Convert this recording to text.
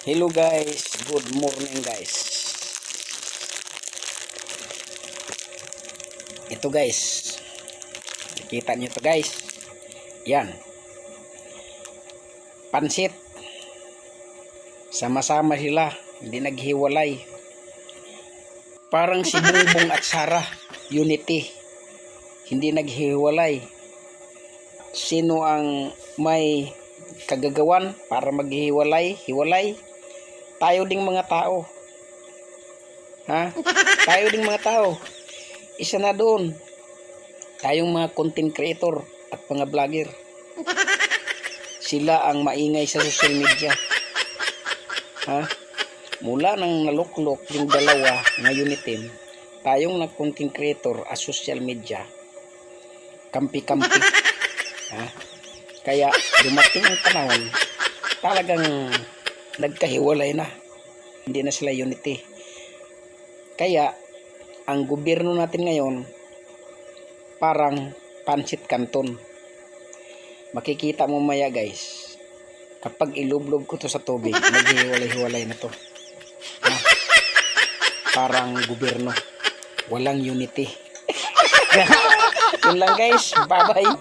Hello guys, good morning guys. Ito guys, nakita nyo to guys. Yan, pansit. Sama-sama sila, hindi naghiwalay. Parang si Bongbong at Sara, unity, hindi naghiwalay. Sino ang may kagagawan para maghiwalay? Tayo ding mga tao. Ha? Tayo ding mga tao. Isa na doon. Tayong mga content creator at mga vlogger. Sila ang maingay sa social media. Ha? Mula nang naluklok yung dalawa na unitin, tayong na content creator at social media, kampi-kampi. Ha? Kaya dumating ang panahon, talagang nagkahiwalay na. Hindi na sila unity. Kaya ang gobyerno natin ngayon parang pansit canton. Makikita mo maya guys, kapag ilublob ko to sa tubig, maghiwalay-hiwalay na to. Ha? Parang gobyerno, walang unity. Yun lang guys, bye bye.